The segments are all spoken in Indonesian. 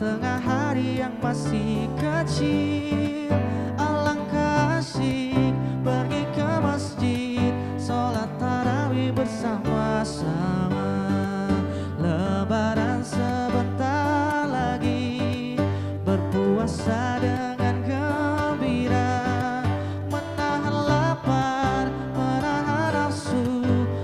tengah hari yang masih kecil. Alangkah asyik pergi ke masjid, sholat tarawih bersama-sama. Lebaran sebentar lagi, berpuasa dengan gembira, menahan lapar, menahan nafsu,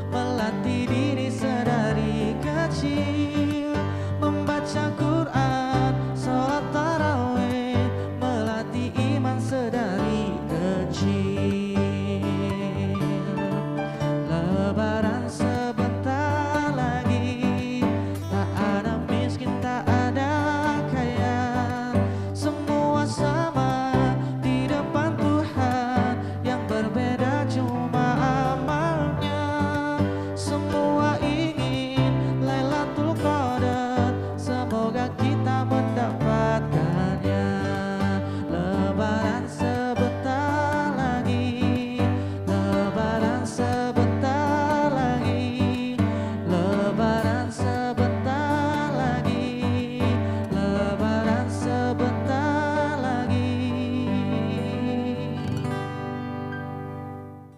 melatih diri sedari kecil, membaca Quran, sholat tarawih, melatih iman sedari kecil. Lebaran sebentar lagi, tak ada miskin, tak ada kaya, semua sama di depan Tuhan, yang berbeda cuma amalnya. Semua ingin Lailatul Qadar, semoga kita mendapatkannya. Lebaran sebentar lagi, lebaran sebentar lagi, lebaran sebentar lagi, lebaran sebentar lagi.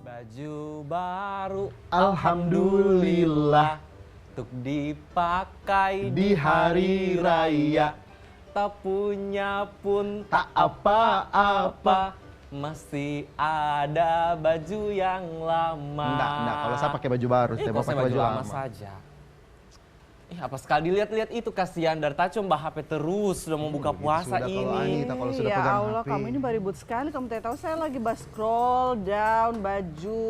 Baju baru Alhamdulillah untuk dipakai di hari raya, tak punya pun tak apa-apa. masih ada baju yang lama. Enggak, kalau saya pakai baju baru, saya mau Kok saya pakai baju lama. saja. Apa sekali dilihat-lihat itu, kasihan dari tadi coba HP terus sudah mau buka puasa sudah kalau ini. Anita, kalau sudah Ya pegang Allah, HP. kamu ini baribut sekali. Kamu tidak tahu saya lagi scroll down baju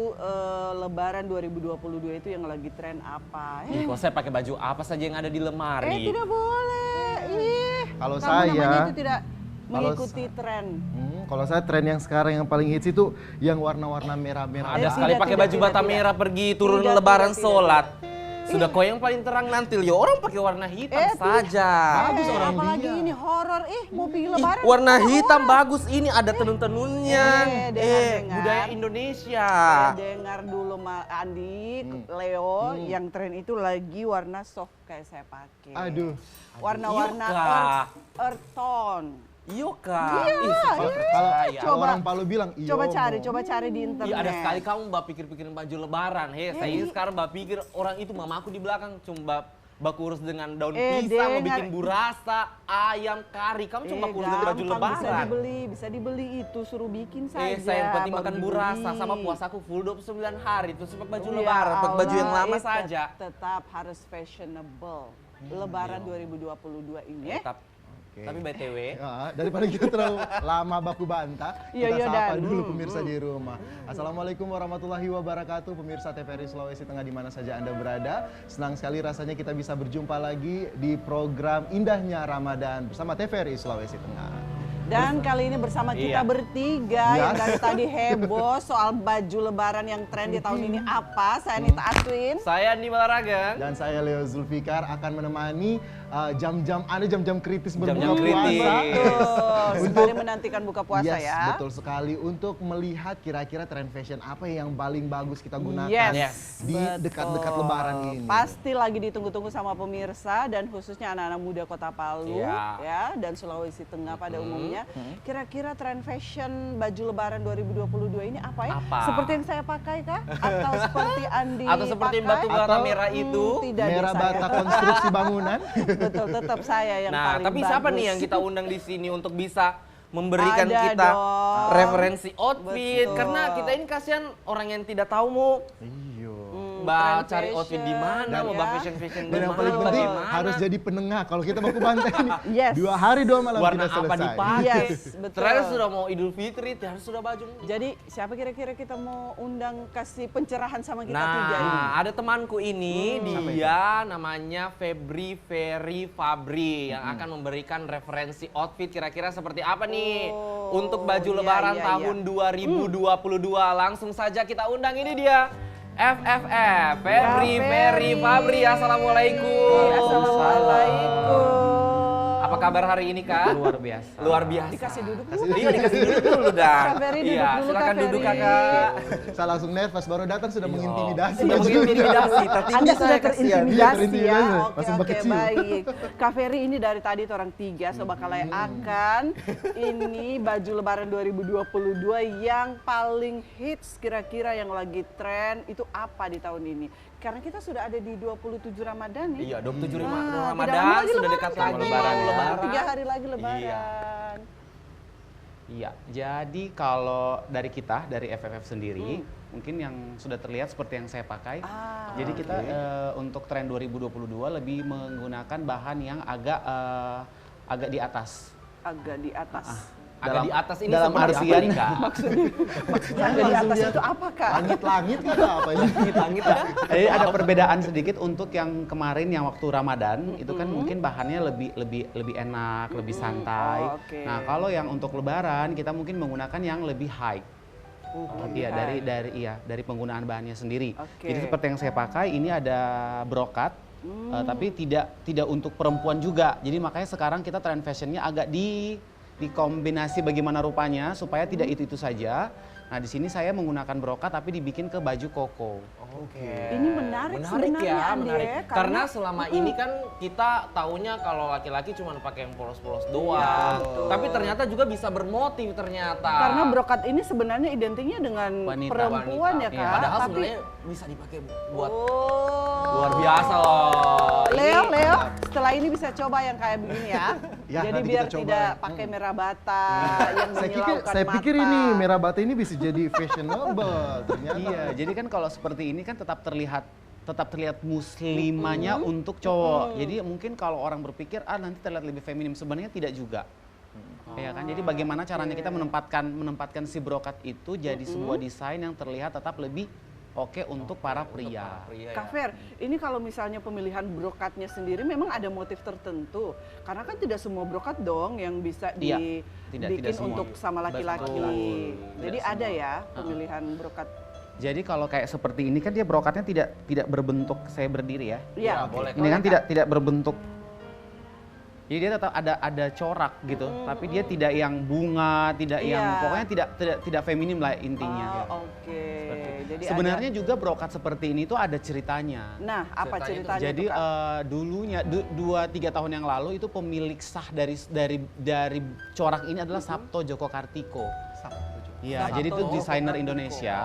Lebaran 2022 itu yang lagi tren apa. Kok saya pakai baju apa saja yang ada di lemari? Tidak boleh. Ih, Kalau kamu saya- namanya itu tidak kalau mengikuti tren. Kalau saya tren yang sekarang yang paling hits itu yang warna-warna merah-merah. Ada sekali tidak, pakai tidak, baju tidak, bata tidak. merah pergi turun Tidak, lebaran tidak, sholat. Sudah kau yang paling terang nanti, yo orang pakai warna hitam saja. Bagus orang apalagi dia. ini horor. Mau pergi lebaran. Warna hitam bagus, ini ada tenun-tenunnya. dengar. Budaya Indonesia. Dengar dulu Andi, Leo, yang tren itu lagi warna soft kayak saya pakai. Aduh. Warna-warna Iya kah? earth tone. Iyo kak. Iya, Ih, saya Kalau percaya. kalau Coba. orang Palu bilang, iyo. Coba cari di internet. Iya, ada sekali kamu mbak pikir-pikirin baju lebaran. Saya ini sekarang mbak pikir orang itu mamaku di belakang cuma mbak kurus dengan daun pisang, mau bikin burasa, ayam kari. Kamu cuma kurus dengan baju gampang, lebaran. bisa dibeli itu, suruh bikin saja. Saya yang penting baru makan dibeli. burasa sama puasaku full 29 hari. Terus pakai baju Ya lebaran, pakai baju yang Allah, lama eh, saja. Tetap harus fashionable. Lebaran 2022 ini. Tapi BTW, Ya, daripada kita terlalu lama baku bantah, Iya, kita iya, sapa Dan. dulu pemirsa di rumah. Assalamualaikum warahmatullahi wabarakatuh, pemirsa TVRI Sulawesi Tengah di mana saja Anda berada. Senang sekali rasanya kita bisa berjumpa lagi di program Indahnya Ramadan bersama TVRI Sulawesi Tengah. Dan kali ini bersama kita Iya. bertiga yang dari tadi heboh soal baju lebaran yang tren di tahun ini apa. Saya Anita Aswin. saya Andi Malaragang. Dan saya Leo Zulfikar akan menemani jam-jam kritis berbuka Jam-jam kritis. puasa. Betul, sekali menantikan buka puasa Yes, ya. betul sekali. Untuk melihat kira-kira tren fashion apa yang paling bagus kita gunakan Yes, di betul. dekat-dekat lebaran ini. Pasti lagi ditunggu-tunggu sama pemirsa dan khususnya anak-anak muda Kota Palu Iya. ya dan Sulawesi Tengah pada umumnya. Kira-kira tren fashion baju lebaran 2022 ini apa ya? Apa? Seperti yang saya pakai kah? Atau seperti Andi Atau seperti pakai? batu bata Atau, merah itu. Tidak Merah saya. bata konstruksi bangunan. Betul, tetap saya yang Nah, paling tapi siapa bagus. nih yang kita undang di sini untuk bisa memberikan Ada kita dong. referensi outfit? Betul. Karena kita ini kasihan orang yang tidak tahu mau Iyo. mbak tren cari outfit di mana, fashion, mau ya. mbak fashion di Dan yang mana, paling penting bagaimana. harus jadi penengah. Kalau kita baku bantai ini Yes. 2 hari 2 malam warna tidak apa selesai. dipakai. Yes, betul. Terakhir sudah mau Idul Fitri, harus sudah baju. Jadi siapa kira-kira kita mau undang kasih pencerahan sama kita tiga ini? Nah, ada temanku ini, dia namanya Febri Ferry Fabri yang akan memberikan referensi outfit kira-kira seperti apa nih Oh, untuk baju iya, lebaran iya, tahun 2022. Langsung saja kita undang, ini dia. FFF, Febri Ya, Ferry Ferry. Fabri, Assalamualaikum. Assalamualaikum. Apa kabar hari ini, Kak? Luar biasa. Luar biasa. Dikasih duduk dulu. Iya, dikasih duduk dulu, Dan. Kak Ferry duduk Iya, dulu, silakan Kak duduk, Ferry. Kakak. Saya langsung nervous, baru datang sudah mengintimidasi. Sudah mengintimidasi, tertinggi Anda sudah saya, kasihan. terintimidasi Iya, ya. terintimidasi. Oke, Langsung oke, berkecil. baik. Kak Ferry ini dari tadi itu orang tiga, so bakal akan ini baju lebaran 2022 yang paling hits kira-kira yang lagi tren itu apa di tahun ini? Karena kita sudah ada di 27 Ramadan nih. Iya, 27 Wah, tidak Ramadan lama lagi sudah lebaran, dekat Kak lagi Ferry. Lebaran. 3 hari lagi lebaran. Iya, jadi kalau dari kita, dari FFF sendiri, mungkin yang sudah terlihat seperti yang saya pakai. Jadi kita untuk tren 2022 lebih menggunakan bahan yang agak di atas. Agak di atas. Agak di atas ini dalam seperti apa artian nih, Kak? Maksudnya agak di atas itu apa, Kak? Langit-langit kan apa ini? Langit-langit ya? Jadi ada perbedaan sedikit untuk yang kemarin yang waktu Ramadan itu kan mungkin bahannya lebih enak, lebih santai. Oh, oke. Nah, kalau yang untuk Lebaran kita mungkin menggunakan yang lebih high. Iya, dari penggunaan bahannya sendiri. Oke. Jadi seperti yang saya pakai ini ada brokat, tapi tidak untuk perempuan juga. Jadi makanya sekarang kita tren fashionnya agak dikombinasi bagaimana rupanya supaya tidak itu saja. Nah, di sini saya menggunakan brokat tapi dibikin ke baju koko. Oke. Ini menarik sebenarnya, ya, Andi, menarik. ya, Karena selama ini kan kita taunya kalau laki-laki cuma pakai yang polos-polos doang. Tapi ternyata juga bisa bermotif ternyata. Karena brokat ini sebenarnya identiknya dengan Wanita. perempuan ya, Iya. Kak. Padahal Tapi sebenarnya bisa dipakai buat oh. luar biasa loh. Leo, setelah ini bisa coba yang kayak begini ya. Ya, Jadi nanti biar kita coba. tidak pakai merah bata yang menyilaukan Saya pikir mata. ini merah bata ini bisa jadi fashionable ternyata. Iya, jadi kan kalau seperti ini kan tetap terlihat muslimahnya untuk cowok. Jadi mungkin kalau orang berpikir nanti terlihat lebih feminim, sebenarnya tidak juga. Ya kan, jadi bagaimana caranya kita menempatkan si brokat itu jadi sebuah desain yang terlihat tetap lebih oke untuk para pria. Kak Fer, ini kalau misalnya pemilihan brokatnya sendiri memang ada motif tertentu. Karena kan tidak semua brokat dong yang bisa Iya, tidak dibikin semua. untuk sama laki-laki. Betul. Jadi Tidak ada semua. ya pemilihan brokat. Jadi kalau kayak seperti ini kan dia brokatnya tidak berbentuk saya berdiri ya. Iya, boleh. Ini kan tidak berbentuk. Jadi dia tetap ada corak gitu, tapi dia tidak yang bunga, tidak yang Iya. pokoknya tidak feminim lah intinya. Oh, oke. Jadi Sebenarnya juga brokat seperti ini tuh ada ceritanya. nah, apa ceritanya ceritanya Jadi tuh, Kak? dulunya 2-3 tahun yang lalu itu pemilik sah dari corak ini adalah Sabto Joko Kartiko. Iya, Sabto jadi itu Joko desainer Kartiko. Indonesia.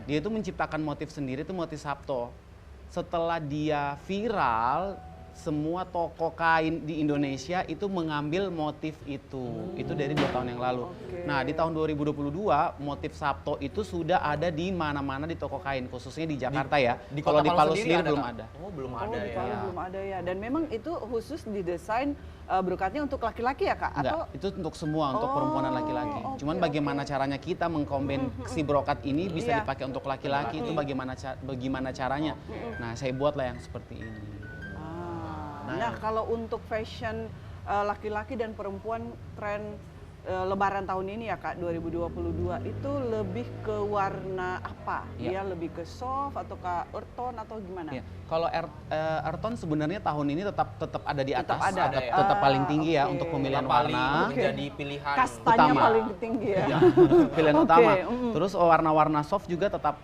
Dia itu menciptakan motif sendiri itu motif Sabto. Setelah dia viral, semua toko kain di Indonesia itu mengambil motif itu. Itu dari 2 tahun yang lalu. Oke. Nah, di tahun 2022 motif Sabto itu sudah ada di mana-mana di toko kain, khususnya di Jakarta ya. Kalau di Palu sendiri belum Kak? ada. Oh, belum Oh, ada di ya. Palu belum ada ya. Dan memang itu khusus didesain brokatnya untuk laki-laki ya, Kak? Enggak, Atau itu untuk semua, untuk perempuan dan laki-laki. oke, Cuman bagaimana caranya kita mengkombin si brokat ini bisa Iya. dipakai untuk laki-laki itu bagaimana caranya. Nah, saya buatlah yang seperti ini. Nah, kalau untuk fashion laki-laki dan perempuan tren Lebaran tahun ini ya Kak 2022 itu lebih ke warna apa? Iya. Dia lebih ke soft atau ke earth tone atau gimana? Ya, kalau earth tone sebenarnya tahun ini tetap ada di Tetap atas, ada ya? tetap paling tinggi ya Oke. untuk pemilihan Yang paling warna. menjadi pilihan Kastanya utama. paling tinggi ya. Pilihan Oke, utama. mm. Terus warna-warna soft juga tetap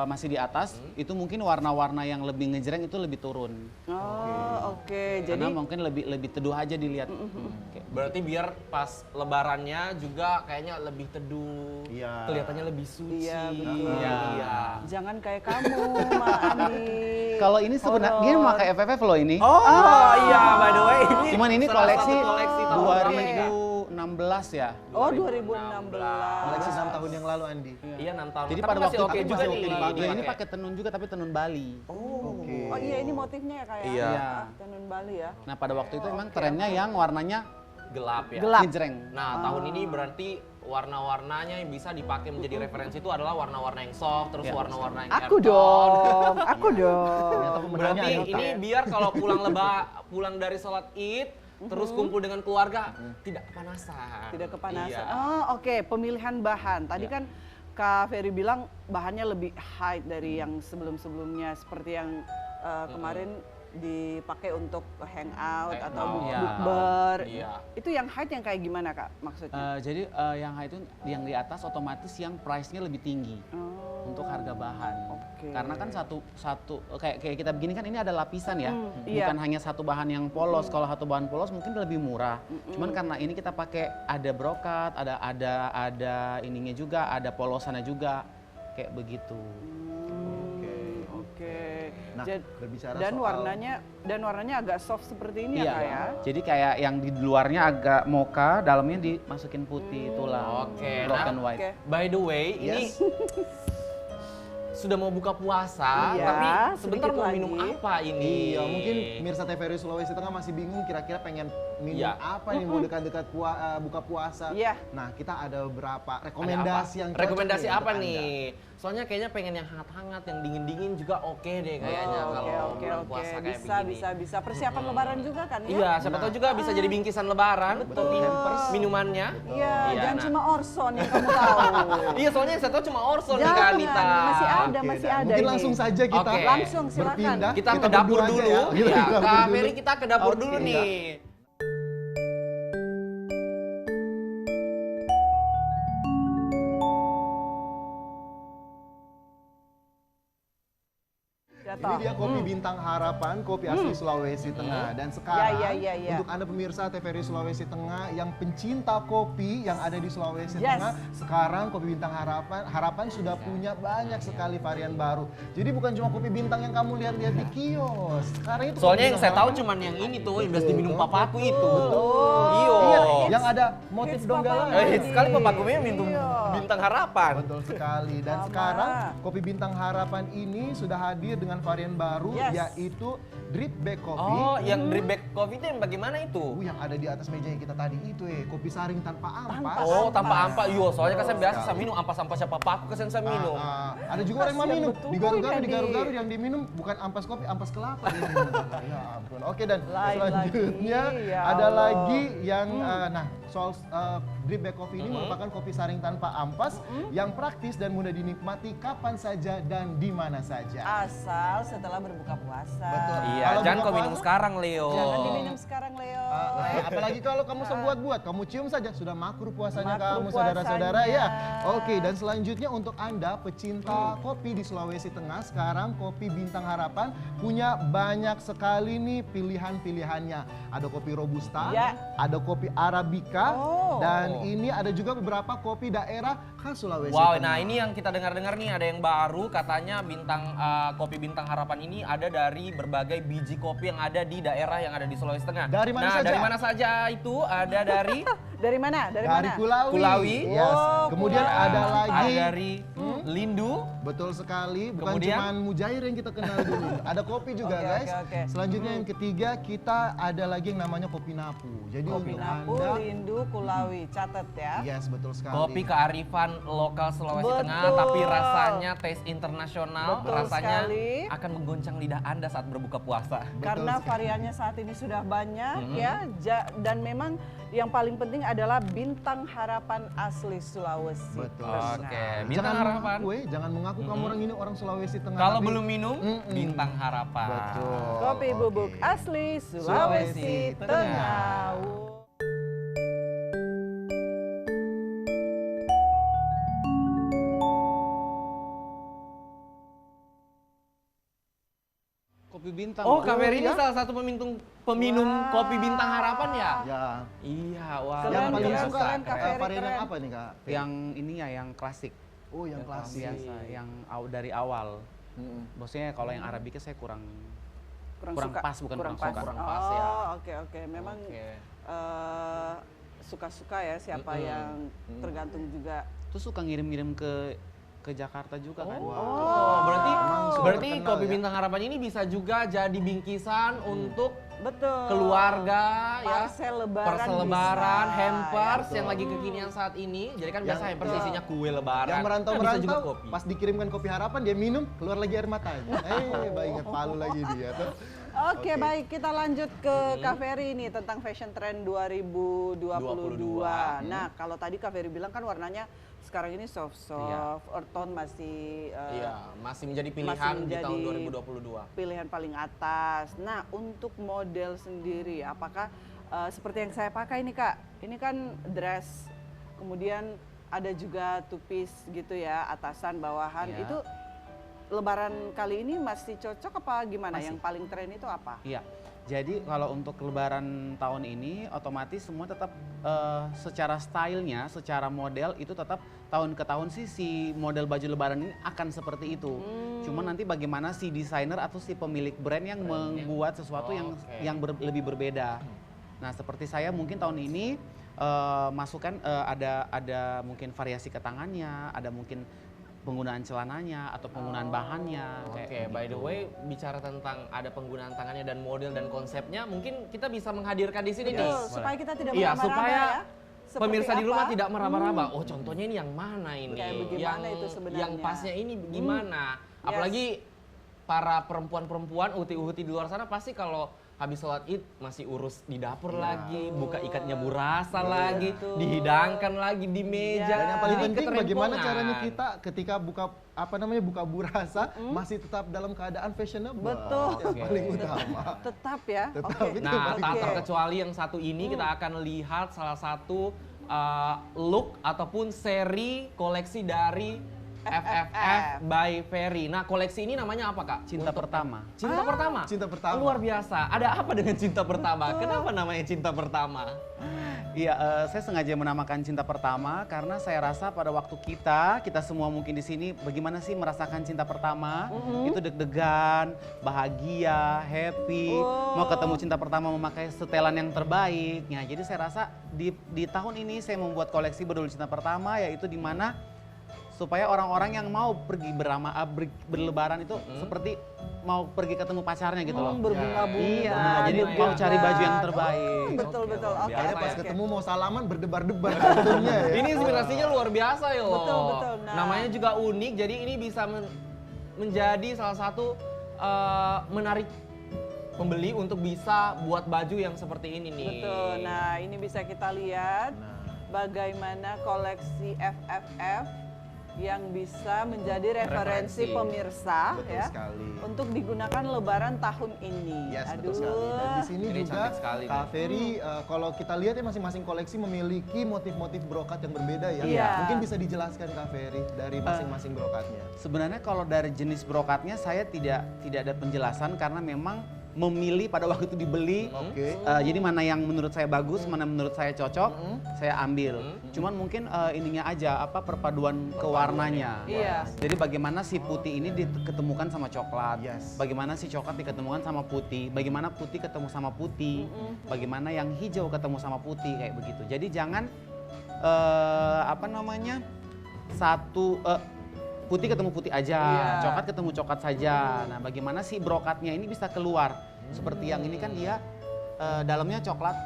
masih di atas. Itu mungkin warna-warna yang lebih ngejreng itu lebih turun. Oh, oke. Jadi Karena mungkin lebih teduh aja dilihat. Kayak berarti biar pas lebarannya juga kayaknya lebih teduh, Iya. kelihatannya lebih suci. Iya, betul. Iya. jangan kayak kamu, Mak Andi. Kalau ini sebenarnya dia Horor. pakai FFF loh ini. Oh iya, by the way ini. Cuman ini salah koleksi satu koleksi tahun 2016 ya. Oh, 2016. Koleksi 6 tahun yang lalu, Andi. Iya, 6 tahun. Jadi Tapi pada masih waktu oke itu juga masih nih. oke dipakai. Ini dipakai. pakai tenun juga tapi tenun Bali. Oke. Oh iya, ini motifnya ya kayak Iya. tenun Bali ya. Nah, pada waktu itu emang trennya yang warnanya gelap ya. Gelap. ngejreng. Nah, tahun ini berarti warna-warnanya yang bisa dipakai menjadi referensi itu adalah warna-warna yang soft, terus Ya. warna-warna yang Aku earth tone. dong, aku dong. Ternyata pemenangnya Berarti Anita. ini biar kalau pulang dari sholat Id, terus kumpul dengan keluarga, tidak kepanasan. Tidak kepanasan. Iya. Oh, oke, pemilihan bahan. Tadi kan Kak Ferry bilang bahannya lebih high dari yang sebelum-sebelumnya seperti yang kemarin dipakai untuk hangout atau Hangout. bukber. Iya. Itu yang height yang kayak gimana Kak maksudnya? Jadi yang high itu yang di atas otomatis yang price-nya lebih tinggi untuk harga bahan. Oke. Karena kan satu kayak kita begini kan ini ada lapisan ya, iya. bukan hanya satu bahan yang polos. Kalau satu bahan polos mungkin lebih murah. Cuman karena ini kita pakai ada brokat, ada ininya juga, ada polosannya juga, kayak begitu. Oke. Nah, berbicara dan soal- warnanya agak soft seperti ini ya Kak ya. Jadi kayak yang di luarnya agak mocha, dalamnya dimasukin putih itulah. Oke, Black nah, and white. Oke. By the way, ini Yes. sudah mau buka puasa, Iya, tapi sebentar sedikit mau minum lagi. apa ini? Iya, mungkin pemirsa TVRI Sulawesi Tengah masih bingung kira-kira pengen minum Iya. apa nih mau dekat-dekat buka puasa. Iya. Nah, kita ada beberapa Ada rekomendasi apa? yang cocok Rekomendasi nih apa untuk nih? Soalnya kayaknya pengen yang hangat-hangat, yang dingin-dingin juga oke deh kayaknya Oh, kalau oke. bulan puasa kayak Bisa, begini. bisa. Persiapan lebaran juga kan ya? Iya, siapa tahu juga bisa jadi bingkisan lebaran untuk minumannya. Iya, jangan nah. cuma Orson yang kamu tahu. Iya, soalnya yang saya tahu cuma Orson nih Kak Jangan, Anita. masih ada, Anda. masih Oke, ada mungkin ini. langsung saja kita Oke. Langsung, silakan. berpindah. Kita ke dapur berdua aja dulu. ya. Kita Iya, ke dapur Kak dulu. Ferry kita ke dapur Oke, dulu iya. nih. Ini dia kopi Bintang Harapan, kopi asli Sulawesi Tengah. Dan sekarang Ya. untuk Anda pemirsa TVRI Sulawesi Tengah yang pencinta kopi yang ada di Sulawesi Yes. Tengah, sekarang kopi Bintang Harapan sudah punya banyak sekali varian baru. Jadi bukan cuma kopi bintang yang kamu lihat-lihat di kios. Sekarang itu Soalnya kopi yang saya tahu Bintang cuman yang ini tuh, yang biasa diminum papaku itu. Oh. Iyo. Harapan. Iya, yang ada motif Hits donggala. Papa Hits sekali papaku memang minum Iya. Bintang Harapan. Betul sekali. Dan Sama. sekarang kopi Bintang Harapan ini sudah hadir dengan varian baru Yes. yaitu drip bag coffee. Oh, yang drip bag coffee itu yang bagaimana itu? Yang ada di atas meja yang kita tadi itu kopi saring tanpa ampas. Oh, tanpa ampas. Yo, soalnya kan saya biasa Sekali. saya minum ampas-ampas siapa papaku kan saya minum. Ada juga orang yang Kasian minum betul di garu-garu, ya, di Di. garu-garu yang diminum bukan ampas kopi, ampas kelapa diminum. Ya ampun. Oke, dan Lain selanjutnya lagi, ya ada Allah. lagi yang nah soal drip bag coffee ini merupakan kopi saring tanpa ampas yang praktis dan mudah dinikmati kapan saja dan di mana saja. Asal setelah berbuka puasa. Betul. Iya, Kalau jangan buka kau minum puasa, sekarang, Leo. Jangan diminum sekarang, Leo. Apalagi kalau kamu sebuat-buat, kamu cium saja sudah makruh puasanya Makruh kamu saudara-saudara puasanya. ya. Oke, dan selanjutnya untuk Anda pecinta kopi di Sulawesi Tengah, sekarang kopi Bintang Harapan punya banyak sekali nih pilihan-pilihannya. Ada kopi robusta, Ya. ada kopi arabica, Oh. dan ini ada juga beberapa kopi daerah khas Sulawesi Wow, Tengah. nah ini yang kita dengar-dengar nih ada yang baru katanya kopi Bintang Harapan ini ada dari berbagai biji kopi yang ada di daerah yang ada di Sulawesi Tengah. Dari mana nah, saja? dari mana saja itu? Ada dari Dari mana? Dari mana? Kulawi. Kulawi. Yes. Oh, Kemudian Kulawi. ada lagi ada dari Lindu. Betul sekali, bukan Kemudian? cuma Mujair yang kita kenal dulu. Ada kopi juga Oke, guys. oke, oke. Selanjutnya yang ketiga kita ada lagi yang namanya kopi napu. Jadi Kopi untuk Napu, Anda, Lindu, Kulawi. Catat ya. yes betul sekali. Kopi kearifan lokal Sulawesi Betul. Tengah, tapi rasanya taste internasional, Betul rasanya sekali. akan menggoncang lidah Anda saat berbuka puasa. Betul Karena sekali. variannya saat ini sudah banyak ya, dan memang yang paling penting adalah Bintang Harapan asli Sulawesi. Betul. Tengah. Oke, Bintang Jangan Harapan. mengaku, jangan mengaku kamu orang ini orang Sulawesi Tengah. Kalau tapi- belum minum, Bintang Harapan. Betul. Kopi Oke. bubuk asli Sulawesi Sulawesi Tengah. Tengah. Kopi Bintang. Oh, Kak Ferry ini ya? salah satu peminum Wah. kopi Bintang Harapan ya? Ya. Iya, wah. Keren, yang paling keren, suka keren, Kak Ferry, varian yang keren. apa nih Kak? Yang ini ya, yang klasik. Oh yang klasik. Biasa, yang dari awal. Mm-mm. Maksudnya kalau yang Arabica saya kurang Kurang Kurang suka. pas, bukan kurang suka. Kurang pas ya. Oh, oke. Memang Oke. suka-suka ya siapa yang tergantung juga. Terus suka ngirim-ngirim ke Jakarta juga kan. Oh, berarti Memang sudah berarti terkenal kopi ya. Bintang Harapan ini bisa juga jadi bingkisan untuk Betul. keluarga ya. Parsel lebaran Parsel lebaran, bisa, hampers ya. yang lagi kekinian saat ini. Jadi kan biasa Yang- hampers ya. isinya kue lebaran. Yang Nah, bisa juga merantau-merantau kopi. pas dikirimkan kopi harapan dia minum keluar lagi air matanya. Ingat palu lagi dia tuh. Oke, baik. Kita lanjut ke Kak Ferry ini tentang fashion trend 2022. Nah, kalau tadi Kak Ferry bilang kan warnanya sekarang ini soft, earth tone masih masih menjadi pilihan di tahun 2022. Pilihan paling atas. Nah, untuk model sendiri, apakah seperti yang saya pakai ini Kak? Ini kan dress, kemudian ada juga two-piece gitu ya, atasan, bawahan. Iya. Itu Lebaran kali ini masih cocok apa gimana? Masih. Yang paling tren itu apa? Iya. Jadi kalau untuk Lebaran tahun ini otomatis semua tetap secara stylenya, secara model itu tetap tahun ke tahun sih si model baju Lebaran ini akan seperti itu. Cuman nanti bagaimana si desainer atau si pemilik brand yang membuat sesuatu yang lebih berbeda. Nah seperti saya mungkin tahun ini masukkan ada mungkin variasi ke tangannya, ada mungkin penggunaan celananya atau penggunaan bahannya. Oke, by the way, bicara tentang ada penggunaan tangannya dan model dan konsepnya, mungkin kita bisa menghadirkan di sini nih. Betul, supaya kita tidak Iya, meraba-raba supaya ya. Seperti pemirsa di rumah apa? tidak meraba-raba. Oh, contohnya ini yang mana ini? Kayak bagaimana itu sebenarnya? Yang pasnya ini gimana? Apalagi para perempuan-perempuan uti-uti di luar sana pasti kalau habis sholat id masih urus di dapur lagi, buka ikatnya burasa lagi, dihidangkan lagi di meja. Dan yang paling Jadi penting bagaimana keterempongan. caranya kita ketika buka buka burasa masih tetap dalam keadaan fashionable. Betul. Yang paling utama. Tetap ya. Tetap, Oke. itu Nah, paling tak utama. terkecuali yang satu ini kita akan lihat salah satu look ataupun seri koleksi dari FFF by Ferry. Nah, koleksi ini namanya apa, Kak? Cinta pertama. Cinta pertama. Cinta pertama. Luar biasa. Ada apa dengan cinta pertama? Kenapa namanya cinta pertama? Iya, saya sengaja menamakan cinta pertama karena saya rasa pada waktu kita semua mungkin di sini bagaimana sih merasakan cinta pertama? Itu deg-degan, bahagia, happy, mau ketemu cinta pertama memakai setelan yang terbaik. Nah, jadi saya rasa di tahun ini saya membuat koleksi berjudul cinta pertama, yaitu di mana supaya orang-orang yang mau pergi berlebaran itu seperti mau pergi ketemu pacarnya gitu loh. Berbunga-bunga. Iya, jadi mau cari baju yang terbaik. Betul, betul. Oke, Makanya oke, pas oke. ketemu mau salaman berdebar-debar tentunya ya. Ini inspirasinya luar biasa ya loh. Betul, betul. Nah. Namanya juga unik, jadi ini bisa menjadi salah satu menarik pembeli untuk bisa buat baju yang seperti ini nih. Betul. Nah, ini bisa kita lihat bagaimana koleksi FFF yang bisa menjadi referensi pemirsa Betul ya sekali. untuk digunakan Lebaran tahun ini. Yes, betul sekali. Dan di sini Ini juga cantik sekali Kak nih. Ferry, kalau kita lihat ya masing-masing koleksi memiliki motif-motif brokat yang berbeda ya. Iya. Mungkin bisa dijelaskan Kak Ferry dari masing-masing brokatnya. Sebenarnya kalau dari jenis brokatnya saya tidak ada penjelasan karena memang memilih pada waktu itu dibeli. Oke. Jadi mana yang menurut saya bagus, mana menurut saya cocok, saya ambil. Cuman mungkin ininya aja apa perpaduan ke warnanya. Iya. Jadi bagaimana si putih ini diketemukan sama coklat, Yes. bagaimana si coklat diketemukan sama putih, bagaimana putih ketemu sama putih, bagaimana yang hijau ketemu sama putih kayak begitu. Jadi jangan apa namanya satu putih ketemu putih aja, coklat ketemu coklat saja. Nah, bagaimana sih brokatnya ini bisa keluar? Seperti yang ini kan dia dalamnya coklat,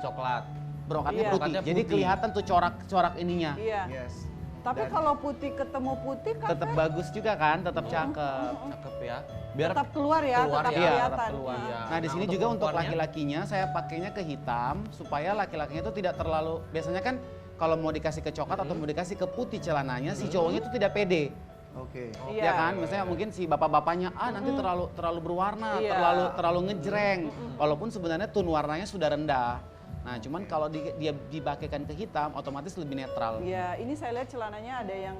brokatnya Iya. putih. Brokatnya Jadi putih. kelihatan tuh corak-corak ininya. Iya. Yes. Tapi Dan- kalau putih ketemu putih kan Tetap bagus juga kan, tetap cakep. Cakep ya. Biar tetap keluar ya, keluar tetap ya, kelihatan. tetap keluar ya. Nah, di Nah, sini untuk juga untuk perempuannya? laki-lakinya saya pakainya ke hitam supaya laki-lakinya itu tidak terlalu, biasanya kan kalau mau dikasih ke coklat atau mau dikasih ke putih celananya, si cowoknya itu tidak pede. Oke. Iya. Ya kan, misalnya mungkin si bapak-bapaknya nanti terlalu berwarna, Iya. terlalu ngejreng. Walaupun sebenarnya tone warnanya sudah rendah. Nah, cuman kalau dia dipakaikan ke hitam, otomatis lebih netral. Iya, ini saya lihat celananya ada yang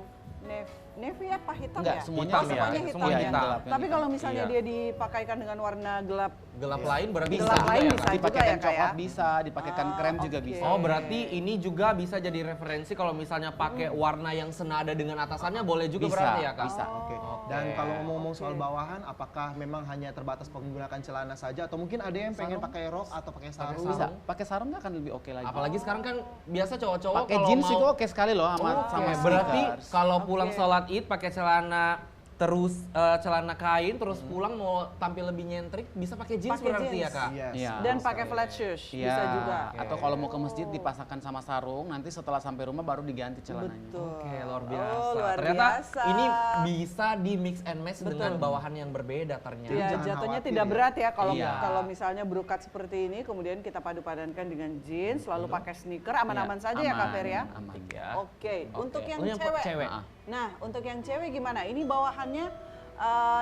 navy apa hitam Enggak, ya? semuanya Hitam Oh, ya, semuanya hitam semuanya ya. hitam. Gelap, yang Tapi hitam. kalau misalnya Iya. dia dipakaikan dengan warna gelap, gelap lain berarti Gelap bisa juga lain ya, bisa. Kak? Dipakaikan juga ya, Kak, coklat ya? bisa, dipakaikan krem juga oke. bisa. Oh, berarti ini juga bisa jadi referensi kalau misalnya pakai warna yang senada dengan atasannya boleh juga Bisa, berarti ya, Kak? bisa. Oke. Dan kalau ngomong soal bawahan, apakah memang hanya terbatas menggunakan celana saja atau mungkin ada yang pengen pakai rok atau pakai sarung? Bisa, pakai sarung nggak akan lebih oke lagi. Apalagi sekarang kan biasa cowok-cowok Pakai kalau jeans mau itu oke sekali loh sama Oke, sama berarti sneakers. kalau pulang sholat id pakai celana terus celana kain, terus pulang mau tampil lebih nyentrik, bisa pakai jeans Pakai berarti ya jeans. Kak? Yes. Iya. Dan pakai flat shoes bisa juga. Atau kalau mau ke masjid dipasangkan sama sarung, nanti setelah sampai rumah baru diganti celananya. Betul. Oke, luar biasa. Oh, luar Ternyata biasa. ini bisa di mix and match dengan bawahan yang berbeda ternyata. Ya, Jangan jatuhnya khawatir tidak ya. berat ya kalau Iya. kalau misalnya brokat seperti ini kemudian kita padu-padankan dengan jeans, lalu pakai sneaker, aman-aman saja ya Kak Fer ya. Aman. Ya. Oke, untuk Oke. yang Oh, yang cewek. cewek. Nah, untuk yang cewek gimana? Ini bawahannya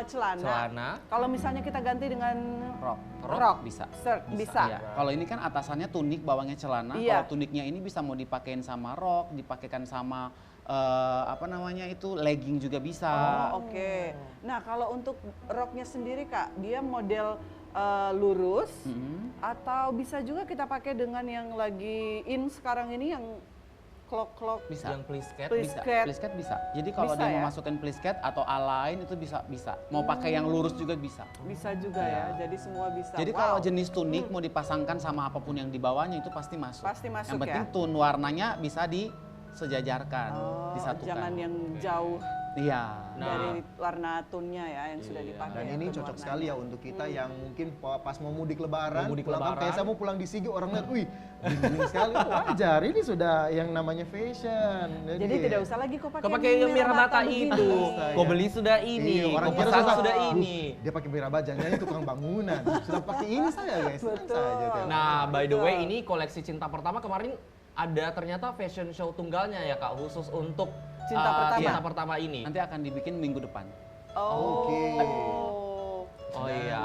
celana. Celana. Kalau misalnya kita ganti dengan Rok bisa. shirt, bisa. Iya. Kalau ini kan atasannya tunik, bawahnya celana. Iya. Kalau tuniknya ini bisa mau dipakein sama rok, dipakaikan sama apa namanya itu legging juga bisa. Oh, oke. Nah, kalau untuk roknya sendiri Kak, dia model lurus atau bisa juga kita pakai dengan yang lagi in sekarang ini yang clock Bisa. Yang plisket. Plis- Bisa, Plisket. plisket bisa. Jadi kalau Bisa dia ya? mau masukin plisket atau alain itu bisa. Mau pakai yang lurus juga bisa. bisa juga ya. Jadi semua bisa. Jadi Wow. kalau jenis tunik mau dipasangkan sama apapun yang di bawahnya itu pasti masuk. Pasti masuk Yang penting ya? tone warnanya bisa disejajarkan, Oh, disatukan. jangan yang jauh Iya. dari warna tone-nya ya yang sudah dipakai. Dan ya, ini tone cocok warnanya. sekali ya untuk kita yang mungkin pas mau mudik lebaran, Mau mudik pulang lebaran. kayak saya mau pulang di Sigi, orang lihat, wih, dingin sekali. Wajar, ini sudah yang namanya fashion. Jadi tidak usah lagi kau pakai Kau pakai yang merah bata begini. itu. Bisa, Kau ya. beli sudah ini. Iya, orang Kau kira pesan sudah, sudah ini. Dia pakai merah baja, jangan tukang bangunan. Sudah pakai ini saya guys, tenang Betul. saja. Teh. Nah, by the way, Betul. ini koleksi Cinta Pertama kemarin ada ternyata fashion show tunggalnya ya Kak, khusus untuk Cinta Pertama. Cinta Pertama ini. Nanti akan dibikin minggu depan. Oh. Oke. Oh iya,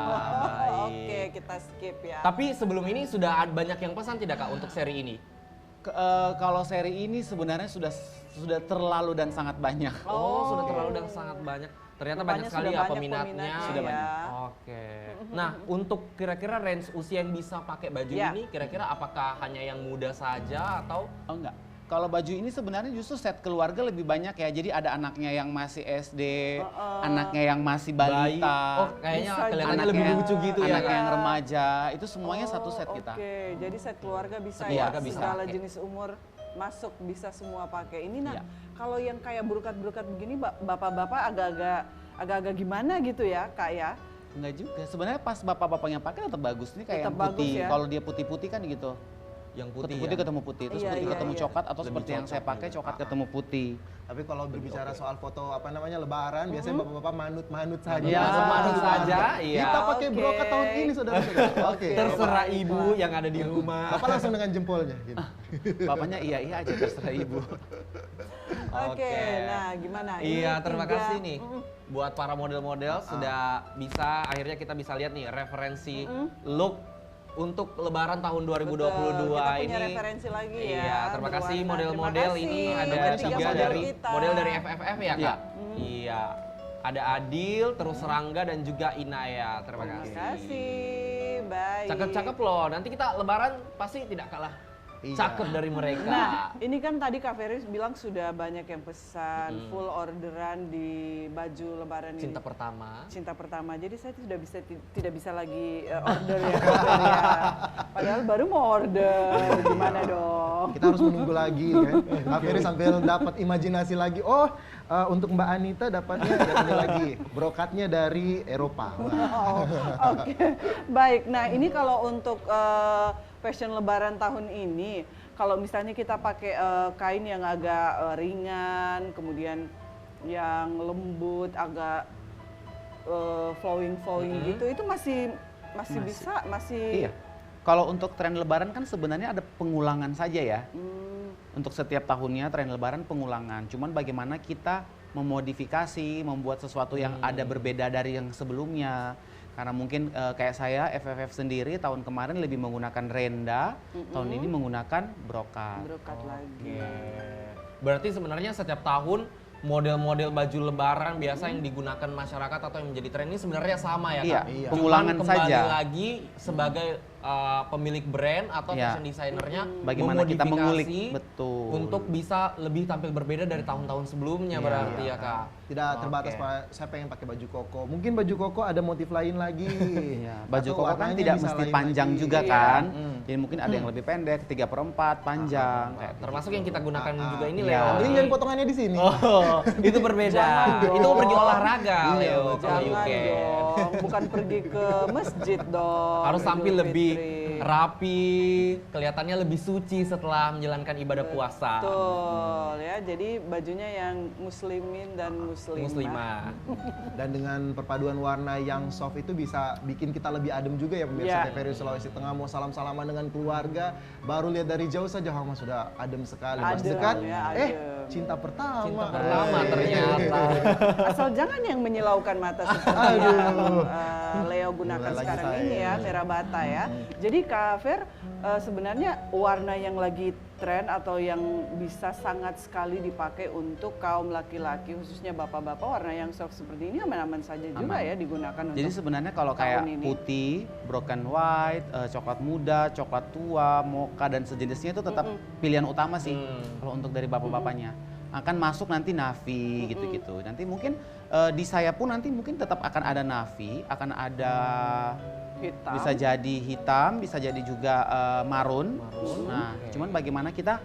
Oke, baik. kita skip ya. Tapi sebelum ini sudah banyak yang pesan tidak Kak untuk seri ini? Kalau seri ini sebenarnya sudah terlalu dan sangat banyak. Oh, sudah terlalu dan sangat banyak. Ternyata Rupanya banyak sekali sudah ya banyak peminatnya. Sudah ya. banyak. Oke. Nah, untuk kira-kira range usia yang bisa pakai baju Ya. ini, kira-kira apakah hanya yang muda saja atau Oh enggak. Kalau baju ini sebenarnya justru set keluarga lebih banyak ya. Jadi ada anaknya yang masih SD, anaknya yang masih bayi? balita, Oh, kayaknya Bisa kelihatannya juga. lebih lucu gitu ya. anaknya Kak? yang remaja. Itu semuanya Oh, satu set kita. Oke, jadi set keluarga bisa Keluarga ya. bisa Segala pakai. jenis umur masuk bisa semua pakai. Ini nah, Iya. kalau yang kayak brokat-brokat begini bapak-bapak agak-agak gimana gitu ya, Kak ya? Enggak juga. Sebenarnya pas bapak-bapaknya pakai tetap bagus. Ini kayak Tetap yang bagus putih. ya. Kalau dia putih-putih kan gitu. Yang putih Putih ya? ketemu putih, terus Iya, putih iya, ketemu iya. coklat atau Lebih seperti yang saya cocok pakai juga. coklat ketemu putih. Tapi kalau berbicara soal foto apa namanya lebaran, biasanya bapak-bapak manut-manut saja. Iya, manut saja, iya. Kita pakai Oke. brokat tahun ini saudara-saudara. Oke. Terserah ibu yang ada di rumah. Bapak langsung dengan jempolnya. Gini. Bapaknya iya aja terserah ibu. Oke, nah gimana? Ini Iya, terima tiga- kasih nih buat para model-model sudah bisa akhirnya kita bisa lihat nih referensi look untuk Lebaran tahun 2022 Betul, kita punya ini. referensi lagi ya. Iya, terima kasih berwarna. model-model Terima ini kasih ada untuk tiga tiga model dari kita. model dari FFF ya Iya. Kak. Iya. Ada Adil, terus Rangga dan juga Inaya. Terima Terima kasih. kasih, baik. Cakep-cakep loh. Nanti kita Lebaran pasti tidak kalah Iya. cakep dari mereka. Nah, ini kan tadi Kak Ferry bilang sudah banyak yang pesan full orderan di baju lebaran Cinta ini. Pertama. Cinta Pertama. Jadi saya tidak bisa lagi order ya, Kak Ferry ya. Padahal baru mau order. Gimana dong? Kita harus menunggu lagi kan. Kak Ferry sambil dapat imajinasi lagi. Oh, untuk Mbak Anita dapatnya ini lagi brokatnya dari Eropa. Wah. Oh, oke. Baik. Nah, ini kalau untuk fashion lebaran tahun ini, kalau misalnya kita pakai kain yang agak ringan, kemudian yang lembut, agak flowing gitu, itu masih bisa, masih Iya. Kalau untuk tren lebaran kan sebenarnya ada pengulangan saja ya. Untuk setiap tahunnya tren lebaran pengulangan. Cuman bagaimana kita memodifikasi, membuat sesuatu yang ada berbeda dari yang sebelumnya. Karena mungkin kayak saya FFF sendiri tahun kemarin lebih menggunakan renda, tahun ini menggunakan brokat. brokat lagi. Berarti sebenarnya setiap tahun model-model baju lebaran biasa yang digunakan masyarakat atau yang menjadi tren ini sebenarnya sama ya Iya, Kak? iya. Cuman Pengulangan kembali saja. lagi sebagai pemilik brand atau Ya. fashion desainernya Bagaimana kita mengulik, memodifikasi betul. untuk bisa lebih tampil berbeda dari tahun-tahun sebelumnya berarti ya Kak. Tidak terbatas Oke. Pak, saya pengen pakai baju koko. Mungkin baju koko ada motif lain lagi. Iya, baju Atau koko kan warnanya tidak bisa mesti lain panjang lagi. juga Iya. kan. Jadi mungkin ada yang lebih pendek, 3/4 panjang kayak Termasuk yang kita gunakan juga ini Iya. Leo. Ini jadi potongannya di sini. Oh, itu berbeda. Jangan Itu dong. pergi olahraga Iya, Leo betul. kalau Jangan UK. dong, bukan pergi ke masjid dong. Harus tampil Idul lebih Fitri. rapi, kelihatannya lebih suci setelah menjalankan ibadah puasa. Betul ya, jadi bajunya yang muslimin dan muslimah. Muslimah. Dan dengan perpaduan warna yang soft itu bisa bikin kita lebih adem juga ya pemirsa Ya. TVRI Sulawesi Tengah. Mau salam-salaman dengan keluarga, baru lihat dari jauh saja Hama sudah adem sekali. Pas Adem, dekat, ya, adem. cinta pertama. Cinta pertama Eh. ternyata. Asal jangan yang menyilaukan mata seperti Aduh. yang Leo gunakan Mulai lagi sekarang saya. ini ya, merah bata ya. Jadi Kak Fer, sebenarnya warna yang lagi tren atau yang bisa sangat sekali dipakai untuk kaum laki-laki, khususnya bapak-bapak, warna yang soft seperti ini aman-aman saja juga Aman. ya digunakan Jadi untuk sebenarnya kalau tahun kayak ini. putih, broken white, coklat muda, coklat tua, mocha dan sejenisnya itu tetap pilihan utama sih kalau untuk dari bapak-bapaknya. Akan masuk nanti navy gitu-gitu. Nanti mungkin di saya pun nanti mungkin tetap akan ada navy, akan ada hitam. bisa jadi hitam, bisa jadi juga marun. Nah, cuman bagaimana kita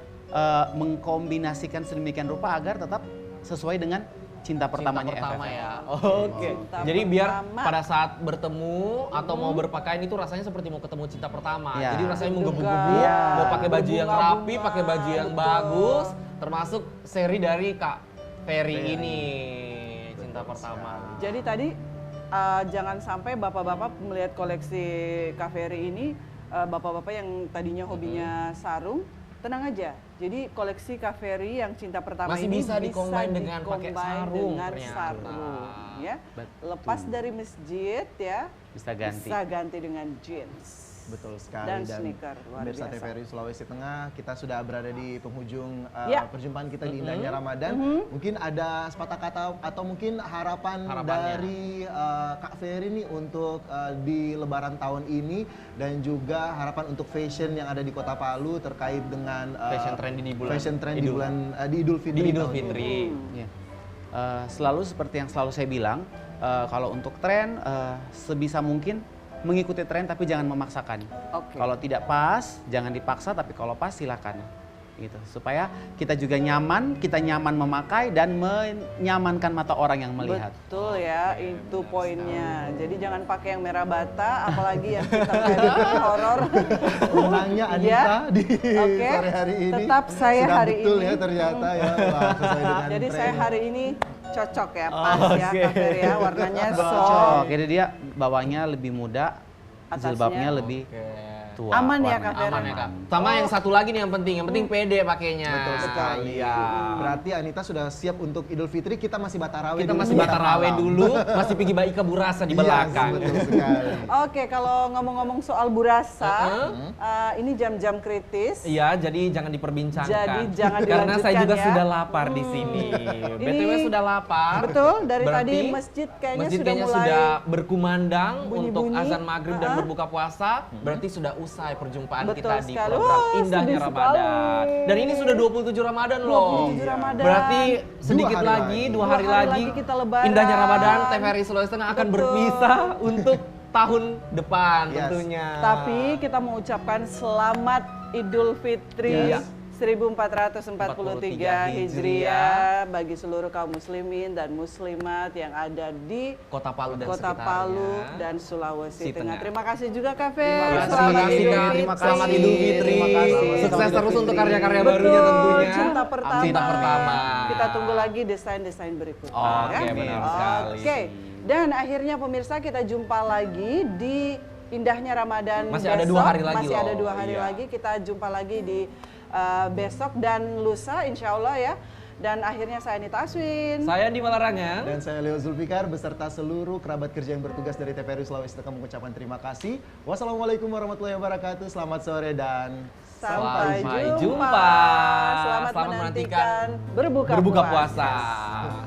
mengkombinasikan sedemikian rupa agar tetap sesuai dengan cinta pertamanya Cinta pertama FFF. ya. Oke. Cinta Jadi biar pertama. pada saat bertemu atau mau berpakaian itu rasanya seperti mau ketemu cinta pertama. Iya. Jadi rasanya Juga. menggebu-gebu, Iya. mau pakai baju yang rapi, pakai baju yang Betul. bagus, termasuk seri dari Kak Ferry ini cinta pertama. Jadi tadi jangan sampai bapak-bapak melihat koleksi Kak Ferry ini, bapak-bapak yang tadinya hobinya sarung, tenang aja. Jadi koleksi Kak Ferry yang cinta pertama Masih ini bisa di-combine dengan pakai di-combine sarung dengan ternyata. sarung, ya. Betul. Lepas dari masjid ya, Bisa ganti. bisa ganti dengan jeans. Betul sekali. Dan sneaker, luar pemirsa biasa. TVRI Sulawesi Tengah, kita sudah berada di penghujung Ya. perjumpaan kita di indahnya Ramadan. Mungkin ada sepatah kata atau mungkin harapannya dari Kak Ferry nih untuk di Lebaran tahun ini dan juga harapan untuk fashion yang ada di Kota Palu terkait dengan Fashion trend di bulan fashion trend di Idul- bulan di Idul Fitri. Di Idul tahun ini. Fitri. Iya. Selalu seperti yang selalu saya bilang, kalau untuk tren sebisa mungkin mengikuti tren tapi jangan memaksakan. Oke. Kalau tidak pas, jangan dipaksa, tapi kalau pas silakan. Gitu. Supaya kita juga nyaman, kita nyaman memakai dan menyamankan mata orang yang melihat. Betul ya, itu poinnya. Jadi jangan pakai yang merah bata, apalagi yang kita kayak horor. Menangnya Anita Ya. di Oke. sore hari ini. Tetap saya Sudah hari betul ini. ya ternyata ya. Wah, sesuai dengan Jadi tren. saya hari ini cocok ya, pas ya Kak Ferry ya, warnanya Cocok. soft. Jadi dia bawahnya lebih muda, Atasnya jilbabnya lebih tua. Aman ya, warnanya. Kak Ferry? Aman ya Kak. Sama yang satu lagi nih yang penting pede pakainya. Betul sekali. Iya. Berarti Anita sudah siap untuk Idul Fitri, kita masih batarawih Kita dulu masih ya, batarawih malam. dulu, masih pergi baik ke burasa di Iya, belakang. betul sekali. Oke, kalau ngomong-ngomong soal burasa, ini jam-jam kritis. Iya, jadi jangan diperbincangkan. Jadi jangan Karena saya dilanjutkan juga ya. sudah lapar di sini. BTW Ini- sudah lapar. Betul, dari Berarti tadi masjid kayaknya masjid sudah kayaknya mulai sudah berkumandang untuk bunyi-bunyi. azan maghrib dan berbuka puasa. Berarti sudah usai perjumpaan Betul kita di sekali. program Wah, Indahnya sedih Ramadan. sekali. Dan ini sudah 27 Ramadan loh. 27 Ramadan. Berarti sedikit hari lagi, lagi. 2 hari Dua hari lagi, lagi kita lebaran. Indahnya Ramadan, TVRI Sulawesi Tengah akan Betul. berpisah untuk tahun depan Yes. tentunya. Tapi kita mengucapkan selamat Idul Fitri Yes. 1443 Hijriah bagi seluruh kaum muslimin dan muslimat yang ada di Kota Palu dan Kota sekitarnya. Palu dan Sulawesi Tengah. Tengah. Terima kasih juga Kak Fer. Terima kasih, Selamat Idul Kak. Fitri. Selamat Idul Fitri. Terima kasih. Sukses Selamat terus Idul untuk Fitri. karya-karya Betul, barunya tentunya. cinta pertama. Cinta pertama. Kita tunggu lagi desain-desain berikutnya. Oke, ya. benar sekali. Oke. Dan akhirnya pemirsa kita jumpa lagi di Indahnya Ramadan Masih besok. ada 2 hari lagi Masih loh. ada 2 hari Iya. lagi. Kita jumpa lagi di besok dan lusa insya Allah ya. Dan akhirnya saya Anita Aswin. Saya di Malarangan. Dan saya Leo Zulfikar beserta seluruh kerabat kerja yang bertugas dari TVRI Sulawesi Tengah mengucapkan terima kasih. Wassalamualaikum warahmatullahi wabarakatuh. Selamat sore dan Sampai Sampai jumpa. jumpa. Selamat Selamat menantikan berbuka Berbuka puasa. puasa.